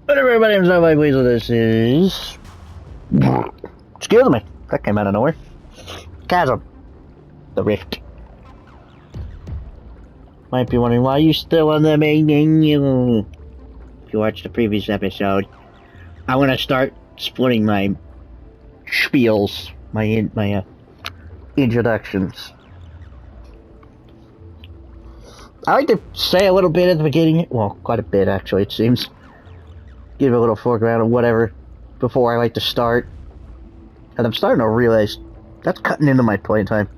What up, everybody? I'm Zoe Weasel. This is. Excuse me. That came out of nowhere. Chasm. The Rift. Might be wondering why you still on the main menu. If you watched the previous episode, I'm gonna start splitting my spiels, my introductions. I like to say a little bit at the beginning. Well, quite a bit actually, it seems. Give a little foreground or whatever before I like to start. And I'm starting to realize that's cutting into my playtime.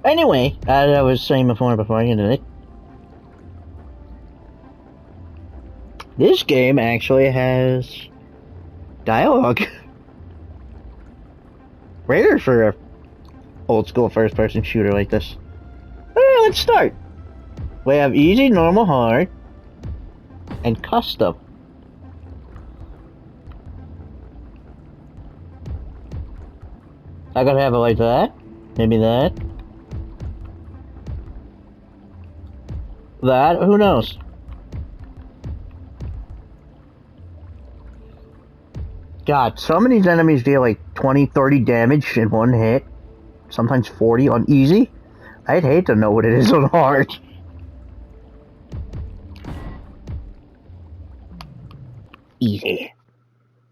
Anyway, as I was saying before I ended it, this game actually has dialogue. Rare for a old school first person shooter like this. Alright, let's start. We have easy, normal, hard, and custom. I gotta have it like that. Maybe that. That, who knows? God, some of these enemies deal like 20, 30 damage in one hit. Sometimes 40 on easy. I'd hate to know what it is on hard. Easy.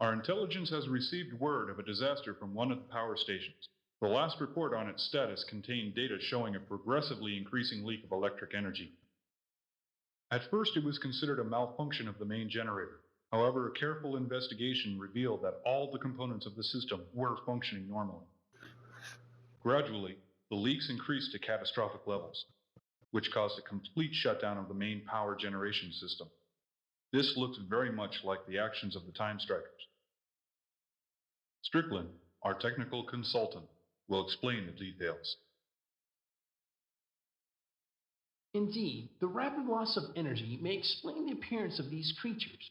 Our intelligence has received word of a disaster from one of the power stations. The last report on its status contained data showing a progressively increasing leak of electric energy. At first, it was considered a malfunction of the main generator. However, a careful investigation revealed that all the components of the system were functioning normally. Gradually, the leaks increased to catastrophic levels, which caused a complete shutdown of the main power generation system. This looks very much like the actions of the Time Strikers. Strickland, our technical consultant, will explain the details. Indeed, the rapid loss of energy may explain the appearance of these creatures.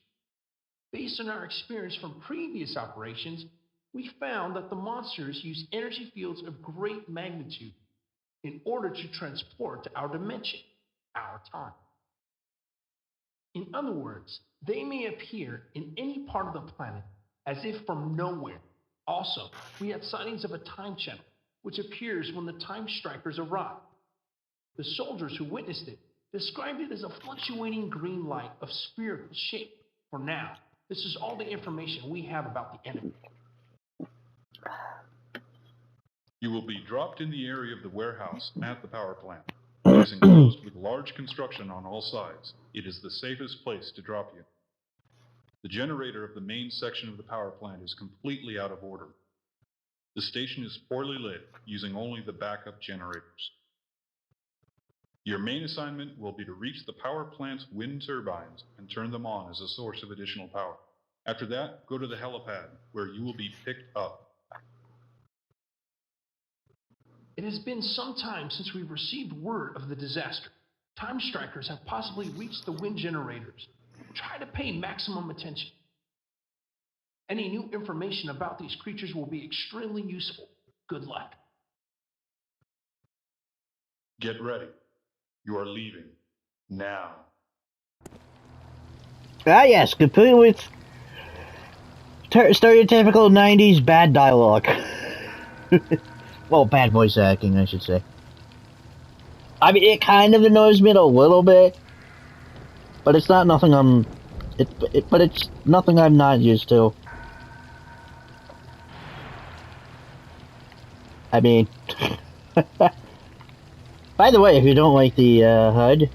Based on our experience from previous operations, we found that the monsters use energy fields of great magnitude in order to transport to our dimension, our time. In other words, they may appear in any part of the planet as if from nowhere. Also, we had sightings of a time channel, which appears when the Time Strikers arrive. The soldiers who witnessed it described it as a fluctuating green light of spherical shape. For now, this is all the information we have about the enemy. You will be dropped in the area of the warehouse at the power plant. It is enclosed with large construction on all sides. It is the safest place to drop you. The generator of the main section of the power plant is completely out of order. The station is poorly lit, using only the backup generators. Your main assignment will be to reach the power plant's wind turbines and turn them on as a source of additional power. After that, go to the helipad, where you will be picked up. It has been some time since we've received word of the disaster. Time Strikers have possibly reached the wind generators. Try to pay maximum attention. Any new information about these creatures will be extremely useful. Good luck. Get ready. You are leaving. Now. Ah yes, complete with stereotypical 90s bad dialogue. Well, bad voice acting, I should say. I mean, it kind of annoys me a little bit, but it's not nothing but it's nothing I'm not used to. I mean, by the way, if you don't like the HUD,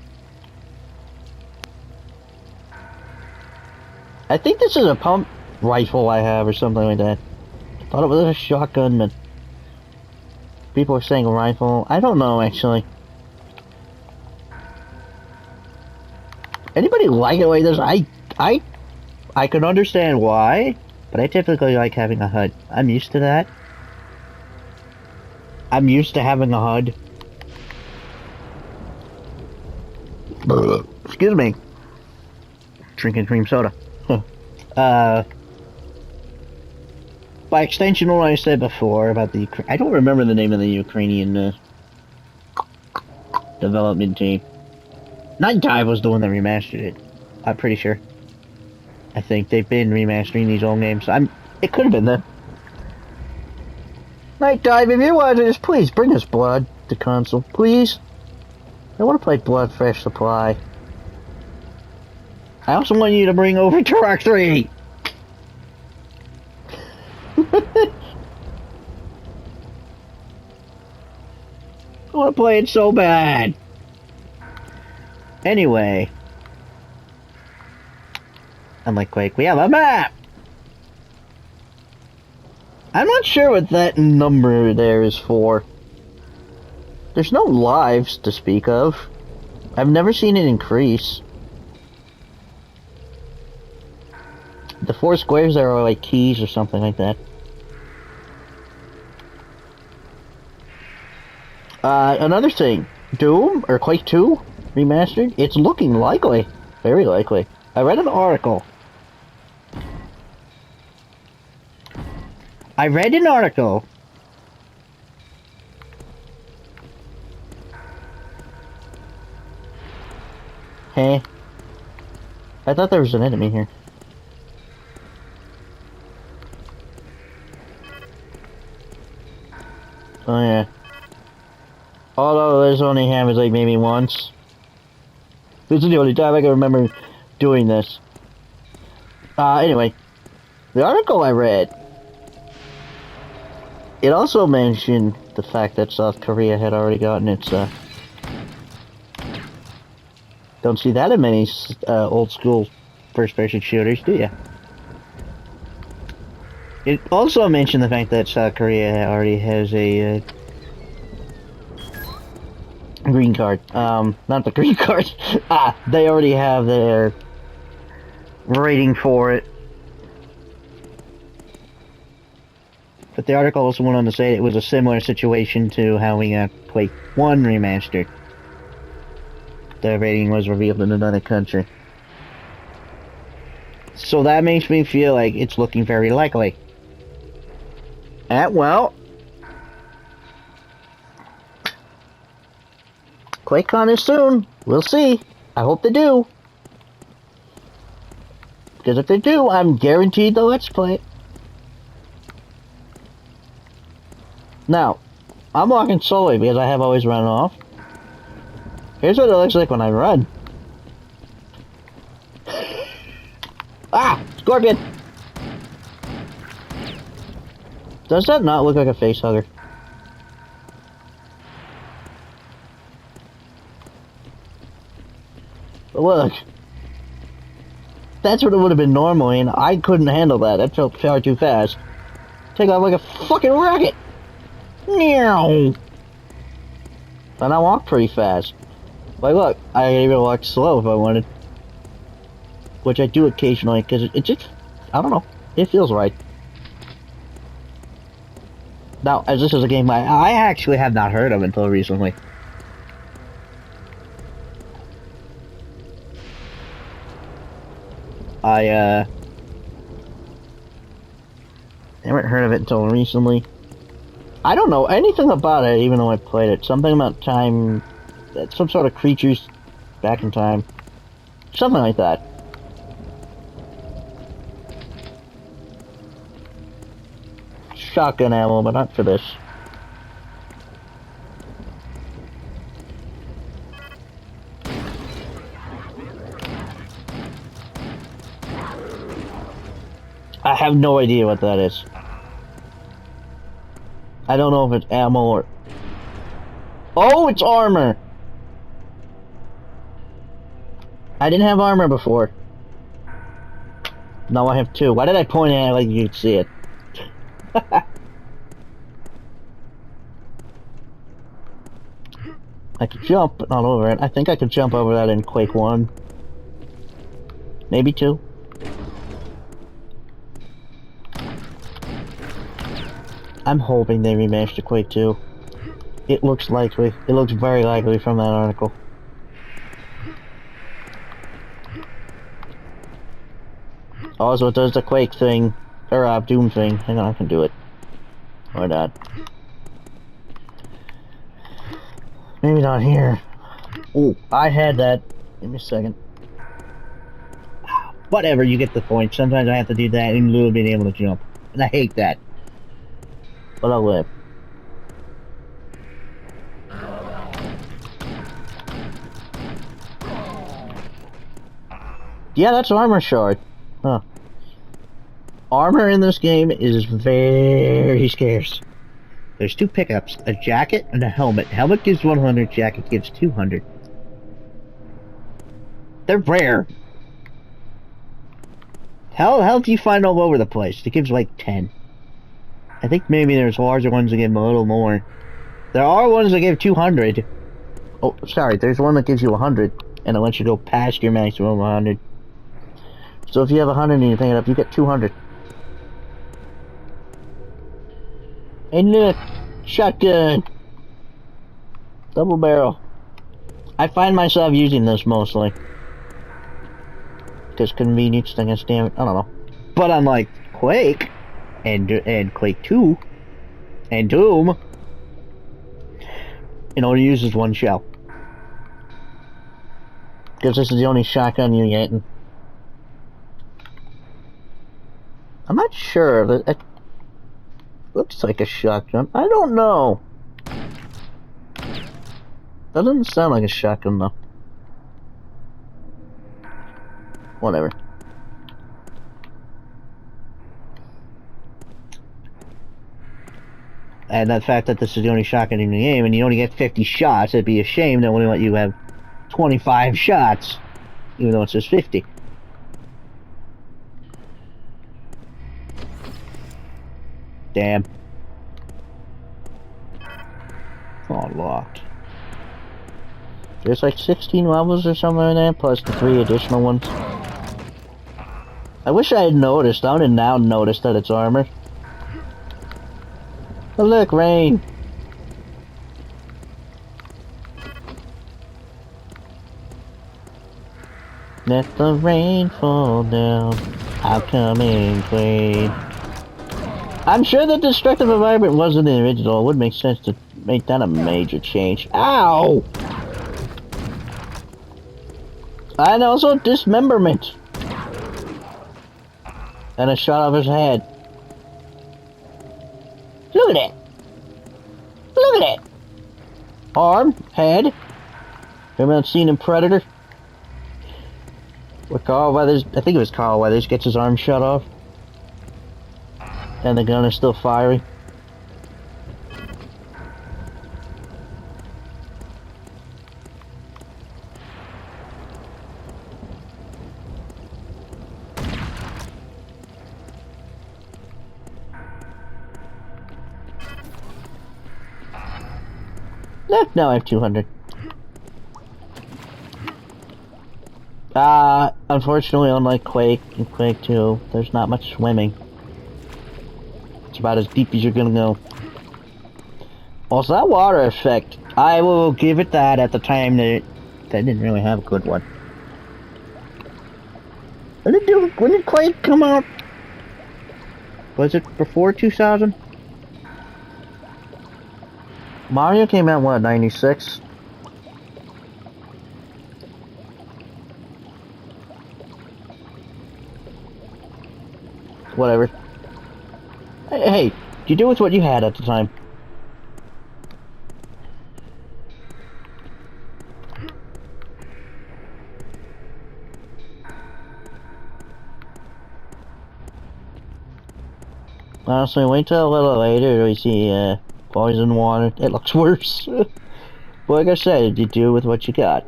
I think this is a pump rifle I have or something like that. Thought it was a shotgun, but people are saying a rifle. I don't know, actually. Anybody like it like this? I can understand why, but I typically like having a HUD. I'm used to that. I'm used to having a HUD. Excuse me. Drinking cream soda. By extension, what I said before about the I don't remember the name of the Ukrainian development team. Night Dive was the one that remastered it. I'm pretty sure. I think they've been remastering these old games. It could have been them. Night Dive, if you're watching this, please bring us Blood to console, please. I want to play Blood Fresh Supply. I also want you to bring over Turok 3. I want to play it so bad. Anyway. Unlike Quake, we have a map! I'm not sure what that number there is for. There's no lives to speak of. I've never seen it increase. The 4 squares there are like keys or something like that. Another thing. Doom, or Quake 2 remastered, it's looking likely. Very likely. I read an article. Hey. I thought there was an enemy here. Oh yeah. Although this only happens like maybe once. This is the only time I can remember doing this. Anyway. The article I read, it also mentioned the fact that South Korea had already gotten its, don't see that in many, old school first-person shooters, do ya? It also mentioned the fact that South Korea already has a, green card. Not the green card. They already have their rating for it. But the article also went on to say it was a similar situation to how we got Quake 1 remastered. The rating was revealed in another country. So that makes me feel like it's looking very likely. Well, QuakeCon is soon. We'll see. I hope they do. Because if they do, I'm guaranteed to Let's Play it. Now, I'm walking slowly because I have always run off. Here's what it looks like when I run. Scorpion! Does that not look like a face hugger? But look. That's what it would have been normally, and I couldn't handle that. That felt far too fast. Take off like a fucking rocket! Meow! And I walk pretty fast. Like, look, I can even walk slow if I wanted. Which I do occasionally, because it just, I don't know, it feels right. Now, as this is a game I actually have not heard of until recently. I haven't heard of it until recently. I don't know anything about it, even though I played it. Something about time, some sort of creatures back in time. Something like that. Shotgun ammo, but not for this. I have no idea what that is. I don't know if it's ammo or... Oh, it's armor! I didn't have armor before. Now I have 2. Why did I point at it like you could see it? I could jump, but not over it. I think I could jump over that in Quake 1. Maybe 2. I'm hoping they remaster Quake 2. It looks likely. It looks very likely from that article. Also, it does the Quake thing, or Doom thing. Hang on, I can do it. Or not. Maybe not here. Ooh, I had that Give me a second. Whatever, you get the point. Sometimes I have to do that in lieu of being able to jump. And I hate that. But I'll live. Yeah, that's armor shard. Huh. Armor in this game is very scarce. There's 2 pickups, a jacket and a helmet. Helmet gives 100, jacket gives 200. They're rare. How do you find all over the place? It gives like 10. I think maybe there's larger ones that give a little more. There are ones that give 200. Oh, sorry, there's one that gives you 100, and it lets you go past your maximum 100. So if you have 100 and you pick it up, you get 200. And look, shotgun. Double barrel. I find myself using this mostly. Because convenience, I guess, damn it, I don't know. But unlike Quake, and Quake 2, and Doom, it only uses 1 shell. Because this is the only shotgun you're getting. I'm not sure. It looks like a shotgun. I don't know. That doesn't sound like a shotgun though. Whatever. And the fact that this is the only shotgun in the game and you only get 50 shots, it'd be a shame that only let you have 25 shots, even though it says 50. Damn. Oh, locked. There's like 16 levels or something like that, plus the 3 additional ones. I wish I had noticed. I would now notice that it's armor. Oh look, rain. Let the rain fall down. I'll come in clean. I'm sure the destructive environment wasn't the original. It would make sense to make that a major change. Ow! And also dismemberment. And a shot off his head. Look at it. Look at it. Arm, head. Remember that scene in Predator? Where Carl Weathers, I think it was Carl Weathers, gets his arm shot off. And the gun is still firing. Look, now I have 200. Unfortunately, unlike Quake and Quake 2, there's not much swimming. It's about as deep as you're gonna go. Also, that water effect, I will give it that at the time that that didn't really have a good one. When did Quake come out? Was it before 2000? Mario came out, what, 96? Whatever. Hey, you do with what you had at the time. Honestly, wait till a little later we see, poison water. It looks worse. But like I said, you do with what you got.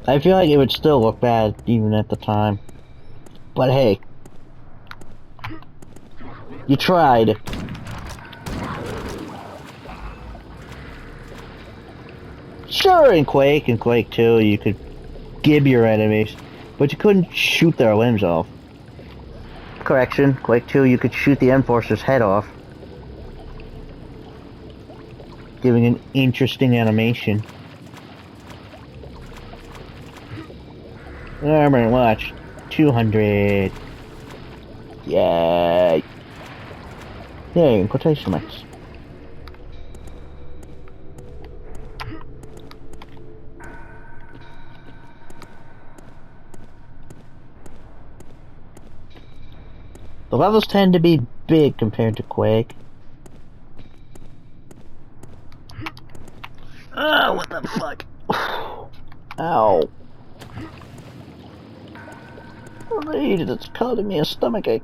I feel like it would still look bad even at the time. But hey. You tried. Sure, in Quake and Quake 2 you could gib your enemies, but you couldn't shoot their limbs off. Correction, Quake 2 you could shoot the Enforcer's head off, giving an interesting animation. Armor, watch. 200. Yay. Yay, in quotation marks. The levels tend to be big compared to Quake. Oh, what the fuck? Ow. Read, it's causing me a stomachache.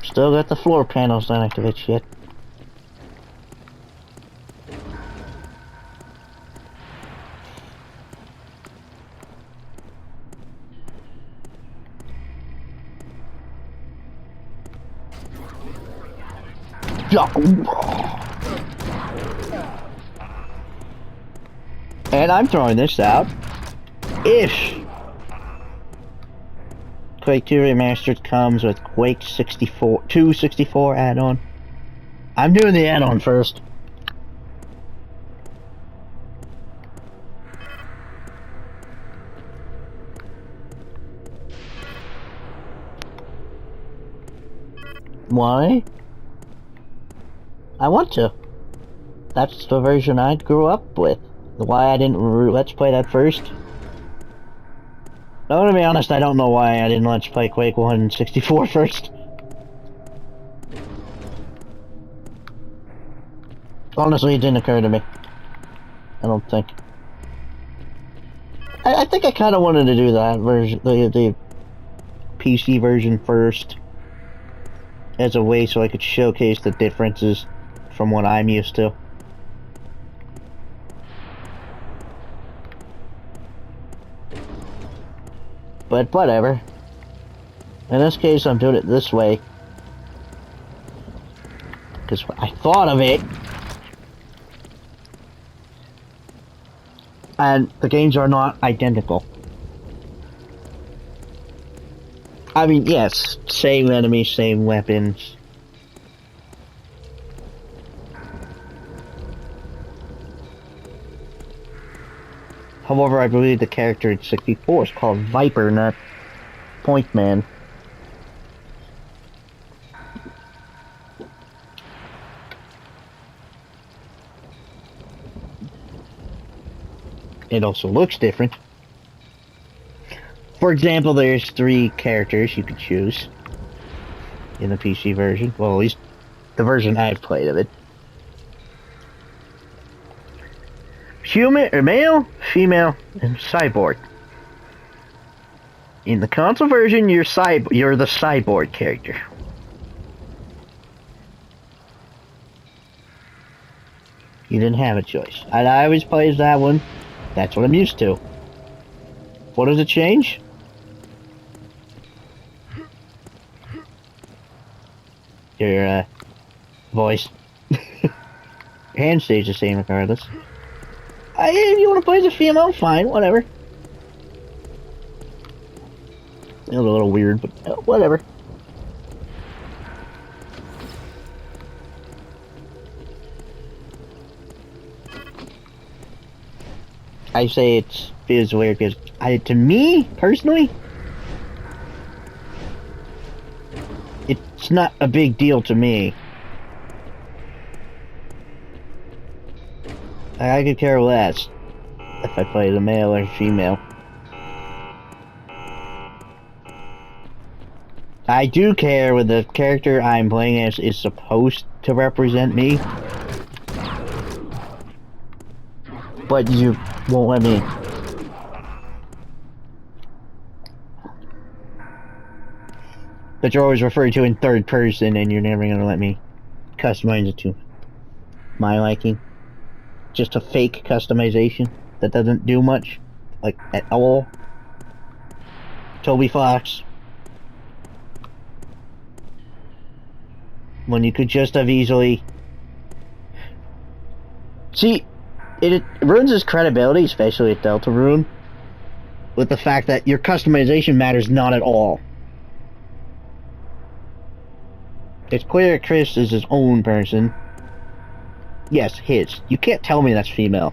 Still got the floor panels not activated yet. And I'm throwing this out. If Quake 2 Remastered comes with Quake 264 add-on. I'm doing the add-on first. Why? I want to. That's the version I grew up with. Why I didn't let's play that first? No, to be honest, I don't know why I didn't let's play Quake 164 first. Honestly, it didn't occur to me. I don't think. I think I kind of wanted to do that version, the PC version first, as a way so I could showcase the differences from what I'm used to. But whatever. In this case, I'm doing it this way. Because I thought of it. And the games are not identical. I mean, yes, same enemies, same weapons. However, I believe the character in 64 is called Viper, not Point Man. It also looks different. For example, there's 3 characters you could choose in the PC version. Well, at least the version I've played of it. Human, or male, female, and cyborg. In the console version, you're the cyborg character. You didn't have a choice. I always plays that one. That's what I'm used to. What does it change? Your voice. Your hand stays the same regardless. If you want to play as a female, fine, whatever. It was a little weird, but whatever. I say it feels weird because, to me, personally, it's not a big deal to me. I could care less if I play the male or female. I do care when the character I'm playing as is supposed to represent me. But you won't let me. But you're always referred to in third person and you're never gonna let me customize it to my liking. Just a fake customization that doesn't do much, like, at all. Toby Fox. When you could just have easily... See, it ruins his credibility, especially at Deltarune, with the fact that your customization matters not at all. It's clear Chris is his own person. Yes, his. You can't tell me that's female.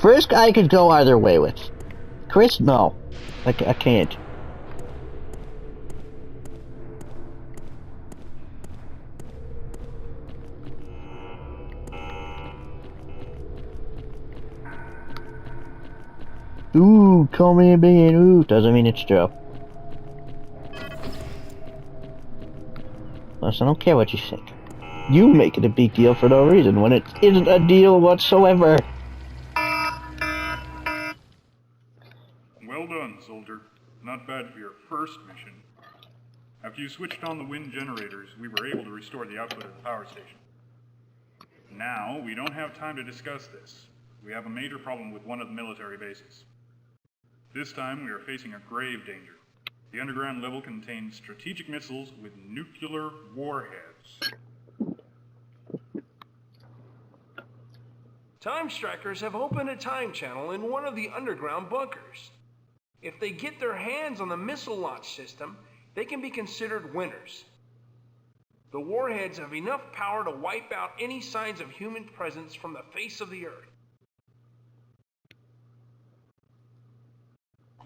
Frisk I could go either way with. Chris, no. I can't. Ooh, call me a being. Ooh, doesn't mean it's true. Listen, I don't care what you think. You make it a big deal for no reason when it isn't a deal whatsoever. Well done, soldier. Not bad for your first mission. After you switched on the wind generators, we were able to restore the output of the power station. Now, we don't have time to discuss this. We have a major problem with one of the military bases. This time, we are facing a grave danger. The underground level contains strategic missiles with nuclear warheads. Time Strikers have opened a time channel in one of the underground bunkers. If they get their hands on the missile launch system, they can be considered winners. The warheads have enough power to wipe out any signs of human presence from the face of the Earth.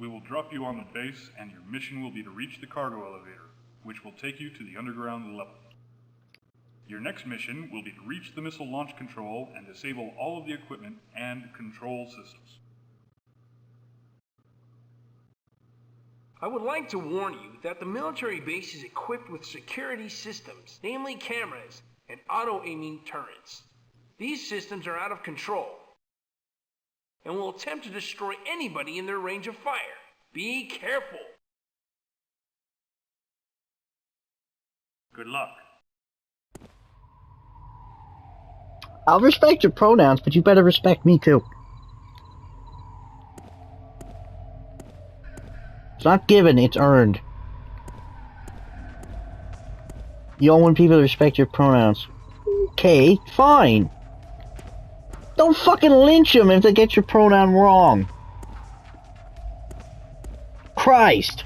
We will drop you on the base, and your mission will be to reach the cargo elevator, which will take you to the underground level. Your next mission will be to reach the missile launch control and disable all of the equipment and control systems. I would like to warn you that the military base is equipped with security systems, namely cameras and auto-aiming turrets. These systems are out of control and will attempt to destroy anybody in their range of fire. Be careful. Good luck. I'll respect your pronouns, but you better respect me too. It's not given, it's earned. You don't want people to respect your pronouns. Okay, fine. Don't fucking lynch them if they get your pronoun wrong. Christ.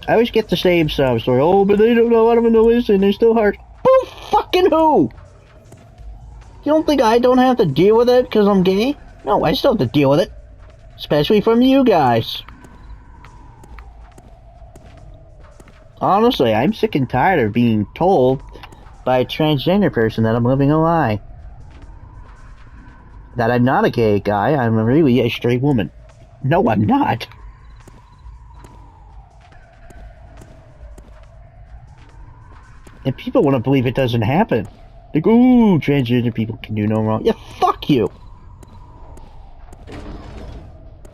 I always get the same sob story. Oh, but they don't know how to listen. They're still hard. Who fucking who? You don't think I don't have to deal with it because I'm gay? No, I still have to deal with it. Especially from you guys. Honestly, I'm sick and tired of being told by a transgender person that I'm living a lie. That I'm not a gay guy, I'm really a straight woman. No, I'm not. And people want to believe it doesn't happen. Like, ooh, transgender people can do no wrong. Yeah, fuck you.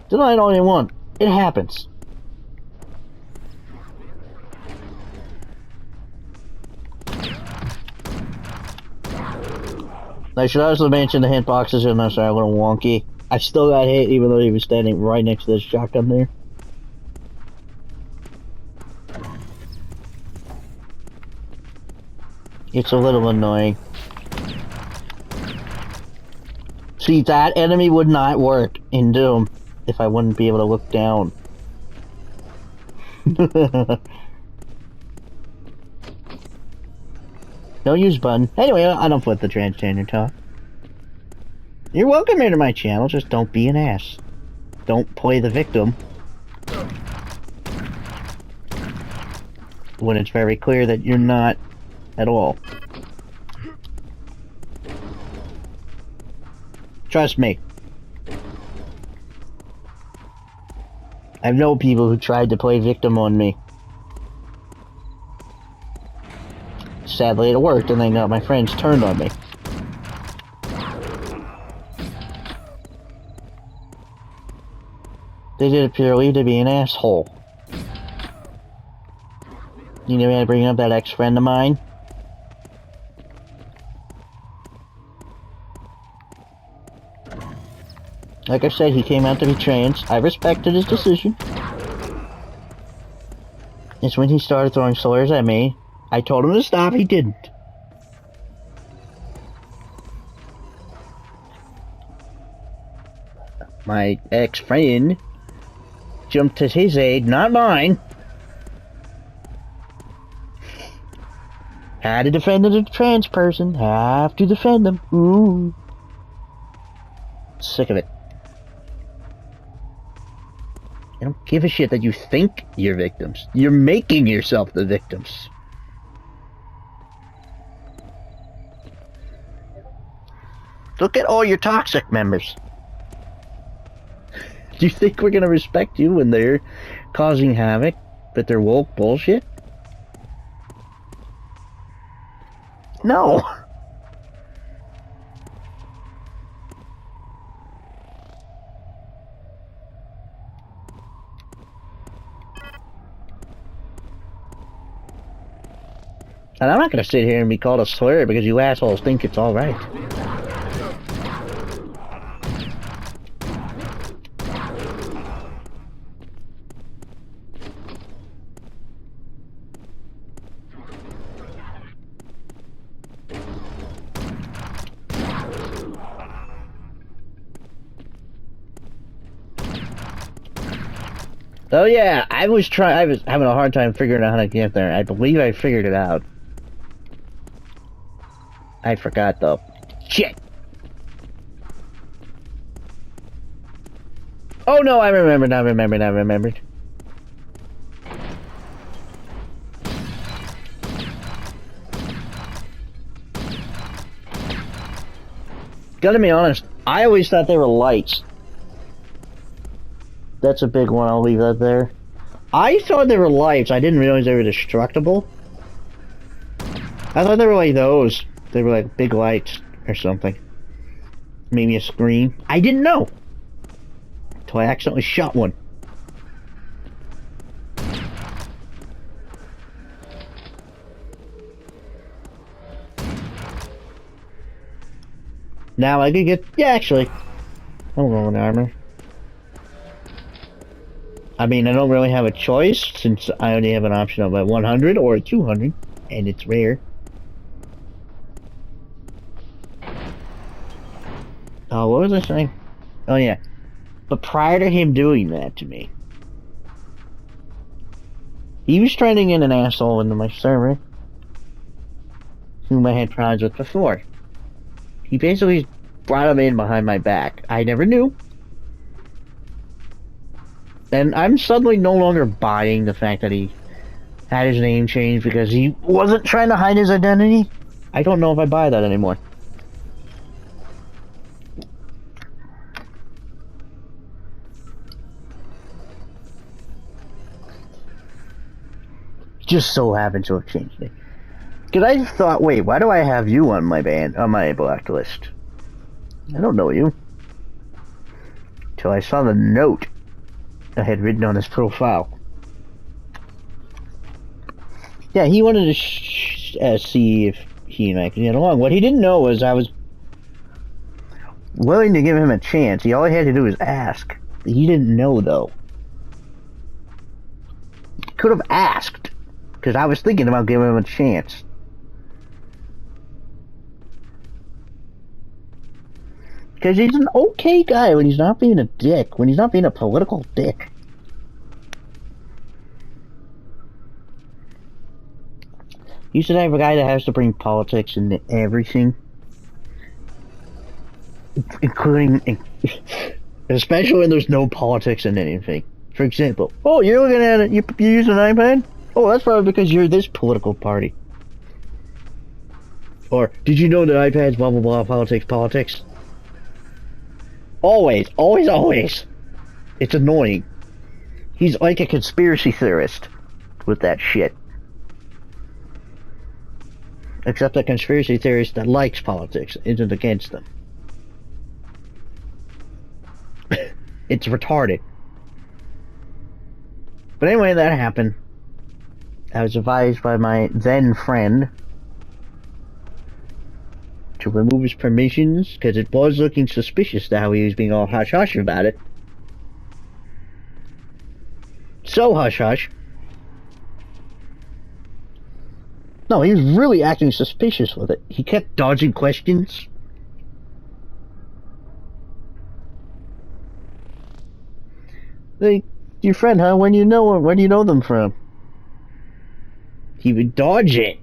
Deny it all you want. It happens. I should also mention the hit boxes are not a little wonky. I still got hit even though he was standing right next to this shotgun there. It's a little annoying. See, that enemy would not work in Doom if I wouldn't be able to look down. Don't use button. Anyway, I don't put the transgender talk. You're welcome here to my channel, just don't be an ass. Don't play the victim. When it's very clear that you're not at all. Trust me. I know people who tried to play victim on me. Sadly, it worked, and then my friends turned on me. They did it purely to be an asshole. You know, I bring up that ex-friend of mine. Like I said, he came out to be trans. I respected his decision. It's when he started throwing slurs at me. I told him to stop, he didn't. My ex-friend jumped to his aid, not mine. Had to defend a trans person. Have to defend them. Ooh. Sick of it. I don't give a shit that you think you're victims. You're making yourself the victims. Look at all your toxic members. Do you think we're gonna respect you when they're causing havoc with their woke bullshit? No. And I'm not gonna sit here and be called a slur because you assholes think it's alright. Oh yeah, I was having a hard time figuring out how to get there. I believe I figured it out. I forgot though. Shit! Oh no, I remembered. Gotta be honest, I always thought they were lights. That's a big one, I'll leave that there. I thought they were lights, I didn't realize they were destructible. I thought they were like those. They were like big lights or something. Maybe a screen. I didn't know. Until I accidentally shot one. Now I could get... Yeah, actually. I'm going with armor. I mean, I don't really have a choice since I only have an option of a 100 or a 200. And it's rare. Oh, what was I saying? Oh, yeah. But prior to him doing that to me, he was trying to get an asshole into my server whom I had problems with before. He basically brought him in behind my back. I never knew. And I'm suddenly no longer buying the fact that he had his name changed because he wasn't trying to hide his identity. I don't know if I buy that anymore. Just so happened to have changed it. Because I thought, wait, why do I have you on my blacklist? I don't know you. Till I saw the note I had written on his profile. Yeah, he wanted to see if he and I could get along. What he didn't know was I was willing to give him a chance. All he had to do was ask. He didn't know, though. Could have asked. Because I was thinking about giving him a chance. Because he's an okay guy when he's not being a dick. When he's not being a political dick. You should have a guy that has to bring politics into everything. Including... Especially when there's no politics in anything. For example, oh, you're looking at it, you use an iPad? Oh, that's probably because you're this political party. Or, did you know that iPads, blah blah blah, politics? Always. It's annoying. He's like a conspiracy theorist with that shit. Except a conspiracy theorist that likes politics, isn't against them. It's retarded. But anyway, that happened. I was advised by my then friend to remove his permissions, because it was looking suspicious to how he was being all hush-hush about it. So hush-hush. No, he was really acting suspicious with it. He kept dodging questions. Like, your friend, huh? Where do you know them from? He would dodge it.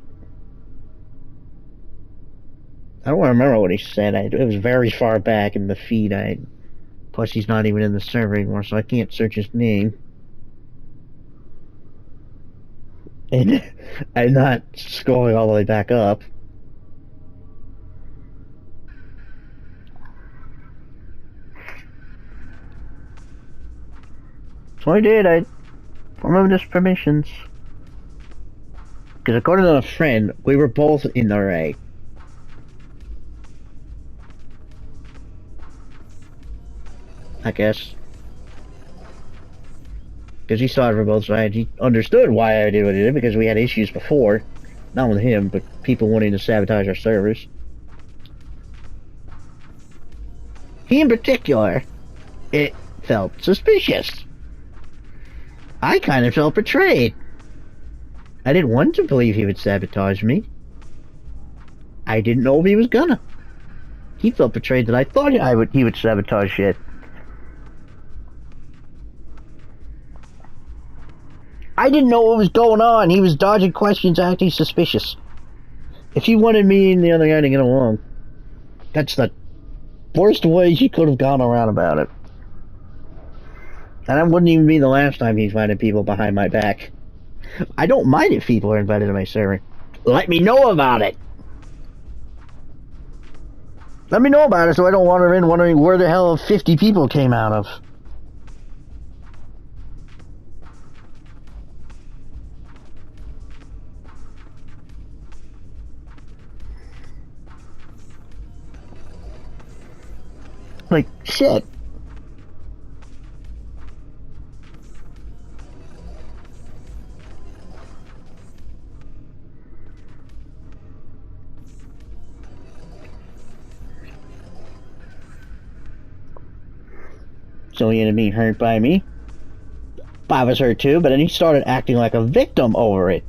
I don't remember what he said. It was very far back in the feed. Plus, he's not even in the server anymore, so I can't search his name. And I'm not scrolling all the way back up. So I did. I removed his permissions. Because according to a friend, we were both in the right. I guess. Because he saw it from both sides. He understood why I did what I did, because we had issues before. Not with him, but people wanting to sabotage our servers. He in particular, it felt suspicious. I kind of felt betrayed. I didn't want to believe he would sabotage me. I didn't know if he was gonna. He felt betrayed that I thought he would sabotage shit. I didn't know what was going on. He was dodging questions, acting suspicious. If he wanted me and the other guy to get along, that's the worst way he could have gone around about it. And that wouldn't even be the last time he invited people behind my back. I don't mind if people are invited to my server. Let me know about it. Let me know about it so I don't wander in wondering where the hell 50 people came out of. Like, shit. So he ended up being hurt by me. I was hurt too, but then he started acting like a victim over it.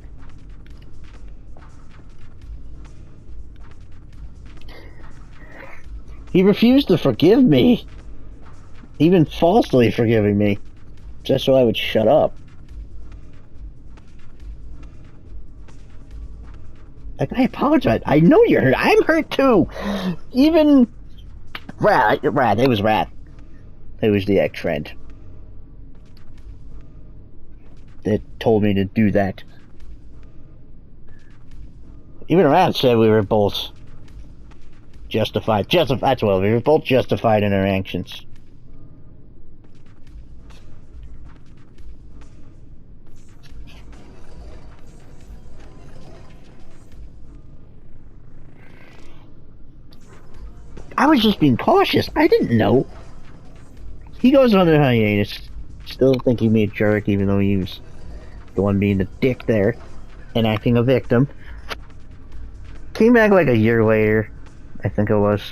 He refused to forgive me. Even falsely forgiving me. Just so I would shut up. Like, I apologize. I know you're hurt. I'm hurt too. Even... Rad. It was Rad. It was the ex-friend that told me to do that. Even Rad said we were both justified. That's well, we were both justified in our actions. I was just being cautious. I didn't know. He goes on a hiatus, still thinking me a jerk, even though he was the one being the dick there and acting a victim. Came back like a year later, I think it was.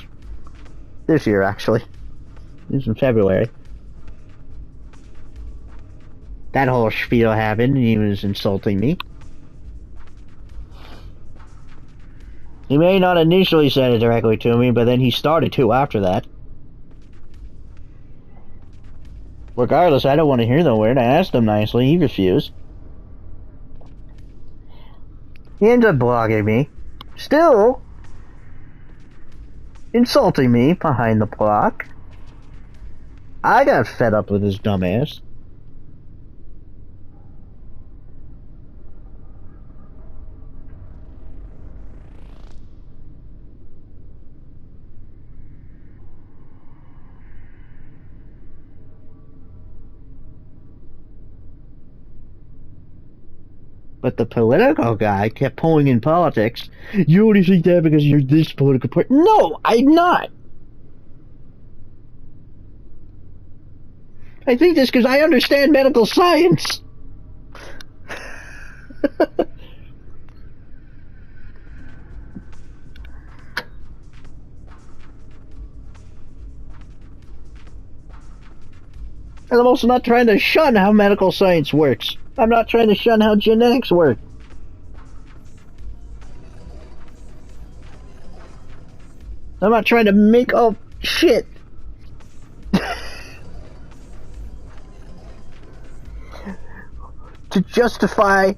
This year, actually. It was in February. That whole spiel happened, and he was insulting me. He may not initially said it directly to me, but then he started to after that. Regardless, I don't want to hear the word. I asked him nicely. He refused. He ended up blogging me. Still insulting me behind the block. I got fed up with his dumbass. But the political guy kept pulling in politics. You only think that because you're this political person. No, I'm not. I think this because I understand medical science. And I'm also not trying to shun how medical science works. I'm not trying to shun how genetics work. I'm not trying to make up shit. To justify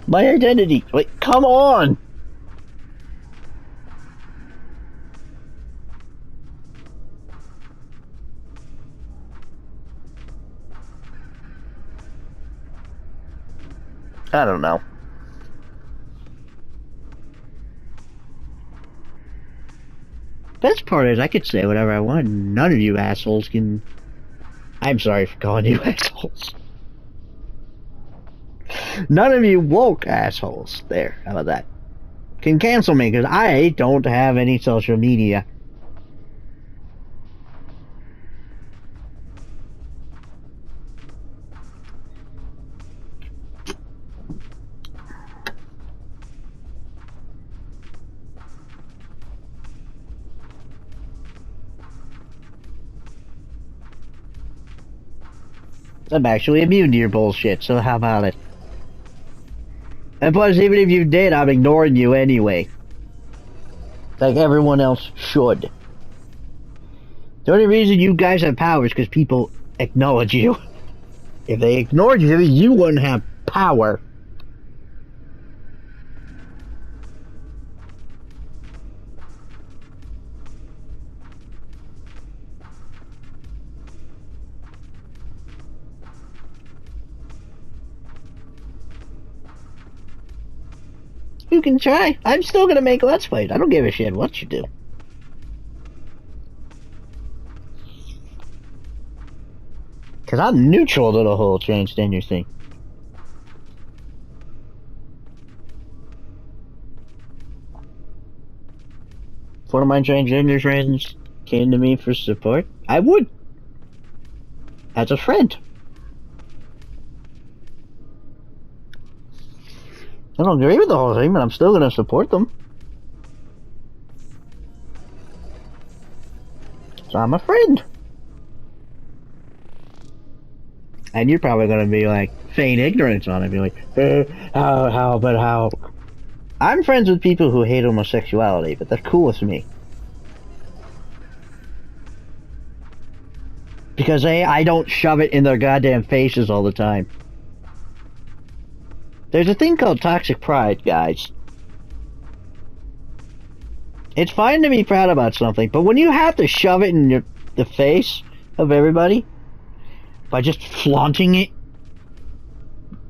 my identity. Wait, come on! I don't know. Best part is I could say whatever I want. None of you assholes can I'm sorry for calling you assholes. None of you woke assholes. There, how about that? Can cancel me, because I don't have any social media. I'm actually immune to your bullshit, so how about it? And plus, even if you did, I'm ignoring you anyway. Like everyone else should. The only reason you guys have power is because people acknowledge you. If they ignored you, you wouldn't have power. You can try. I'm still gonna make Let's Plays. I don't give a shit what you do. Because I'm neutral to the whole transgender thing. If one of my transgender friends came to me for support, I would. As a friend. I don't agree with the whole thing, but I'm still gonna support them. So I'm a friend. And you're probably gonna be like, feign ignorance on it, be like, how? I'm friends with people who hate homosexuality, but they're cool with me. Because I don't shove it in their goddamn faces all the time. There's a thing called toxic pride, guys. It's fine to be proud about something, but when you have to shove it in the face of everybody by just flaunting it,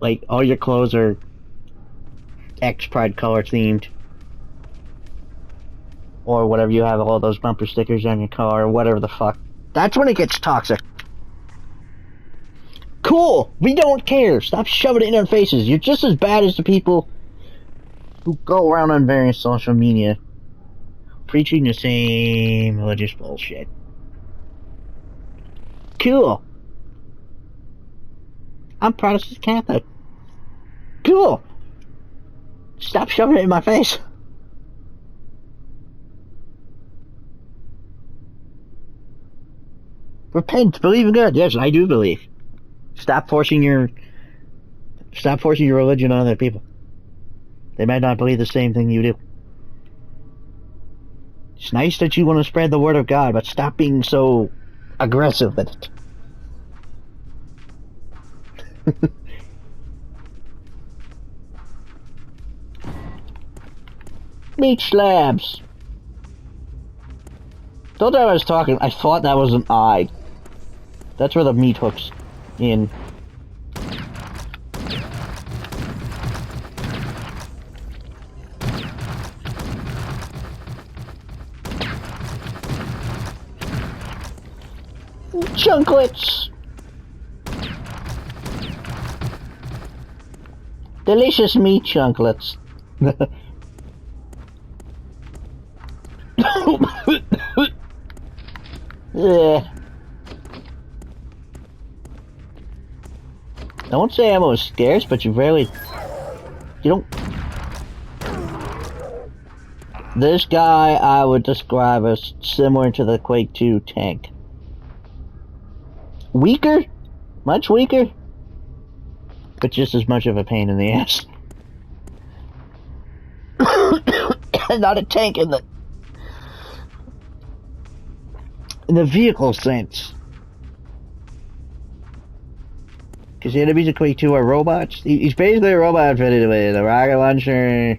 like all your clothes are X Pride color themed, or whatever, you have all those bumper stickers on your car, or whatever the fuck, that's when it gets toxic. Cool, we don't care. Stop shoving it in our faces. You're just as bad as the people who go around on various social media preaching the same religious bullshit. Cool. I'm Protestant Catholic. Cool. Stop shoving it in my face. Repent, believe in God. Yes, I do believe. Stop forcing your religion on other people. They might not believe the same thing you do. It's nice that you want to spread the word of God, but stop being so aggressive with it. Meat slabs. The whole time I was talking, I thought that was an eye. That's where the meat hook's in. Chunklets! Delicious meat chunklets. Yeah. I won't say ammo is scarce, but you don't. This guy I would describe as similar to the Quake 2 tank. Weaker? Much weaker? But just as much of a pain in the ass. Not a tank in the vehicle sense. Because the enemies of Quake 2 are robots. He's basically a robot fitted with a rocket launcher,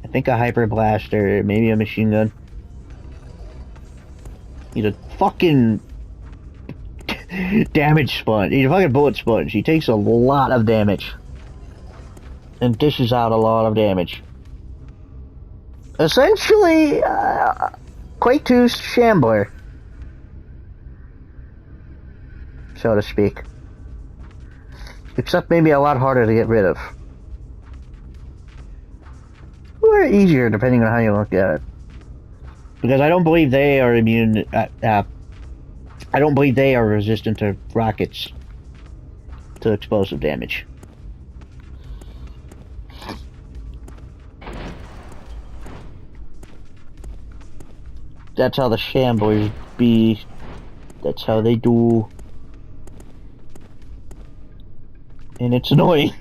I think a hyper blaster, maybe a machine gun. He's a fucking damage sponge. He's a fucking bullet sponge. He takes a lot of damage. And dishes out a lot of damage. Essentially, Quake 2's Shambler. so to speak. Except maybe a lot harder to get rid of. Or easier, depending on how you look at it. Because I don't believe they are immune. I don't believe they are resistant to rockets, to explosive damage. That's how the shamblers be. That's how they do. And it's annoying.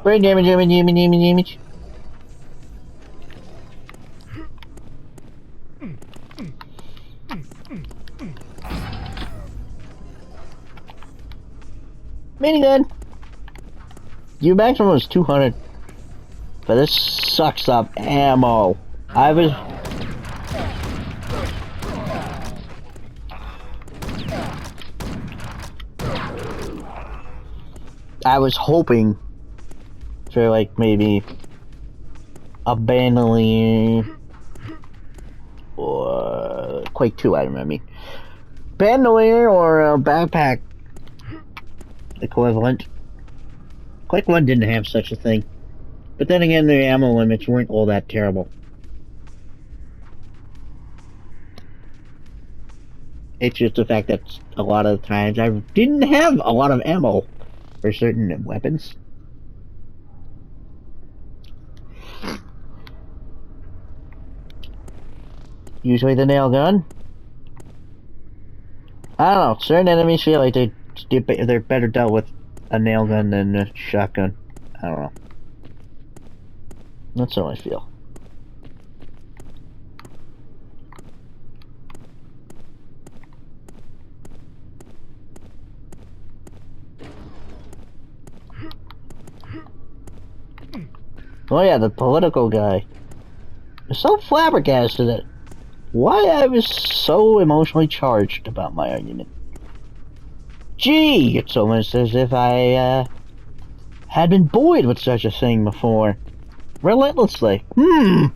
Brain damage. Minigun! Your maximum is 200. But this sucks up ammo. I was hoping for like maybe a bandolier or Quake 2 item, I mean. Bandolier or a backpack equivalent. Quake 1 didn't have such a thing. But then again, the ammo limits weren't all that terrible. It's just the fact that a lot of times I didn't have a lot of ammo for certain weapons. Usually the nail gun. I don't know, certain enemies feel like they're better dealt with a nail gun than a shotgun. I don't know. That's how I feel. Oh yeah, the political guy. I'm so flabbergasted at why I was so emotionally charged about my argument. Gee, it's almost as if I had been buoyed with such a thing before. Relentlessly. You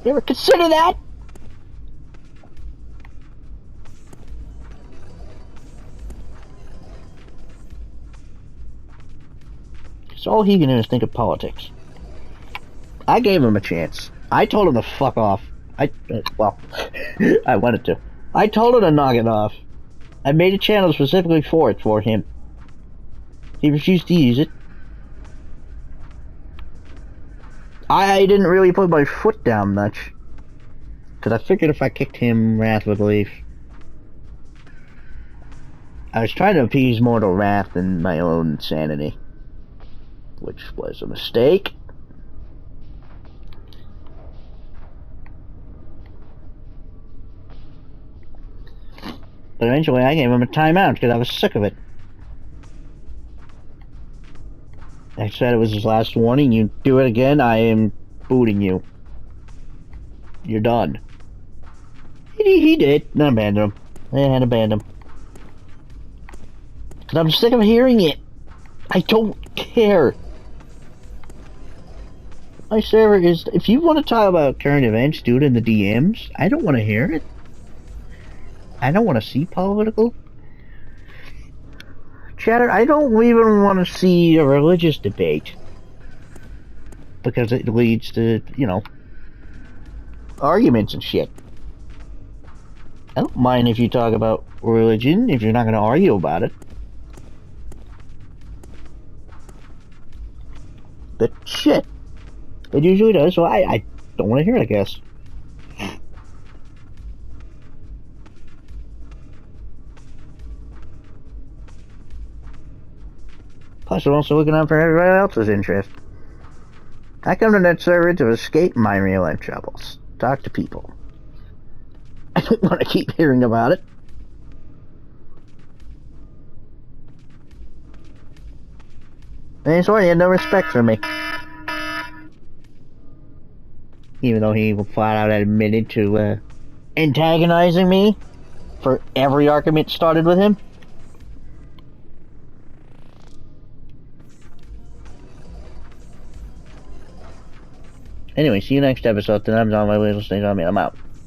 ever consider that? Because all he can do is think of politics. I gave him a chance. I told him to fuck off. Well, I wanted to. I told him to knock it off. I made a channel specifically for him. He refused to use it. I didn't really put my foot down much. Because I figured if I kicked him, Wrath would leave. I was trying to appease mortal wrath than my own sanity. Which was a mistake. But eventually I gave him a timeout because I was sick of it. I said it was his last warning. You do it again, I am booting you. You're done. He did. And I abandoned him. I had to abandon him. Because I'm sick of hearing it. I don't care. My server is... If you want to talk about current events, do it in the DMs. I don't want to hear it. I don't want to see political chatter. I don't even want to see a religious debate. Because it leads to, you know, arguments and shit. I don't mind if you talk about religion, if you're not going to argue about it. But shit. It usually does, so I don't want to hear it, I guess. Plus, I'm also looking out for everybody else's interest. I come to that server to escape my real-life troubles. Talk to people. I don't want to keep hearing about it. And so he had no respect for me. Even though he flat out admitted to antagonizing me for every argument started with him. Anyway, see you next episode. Then I'm on my way to stay on me. I'm out.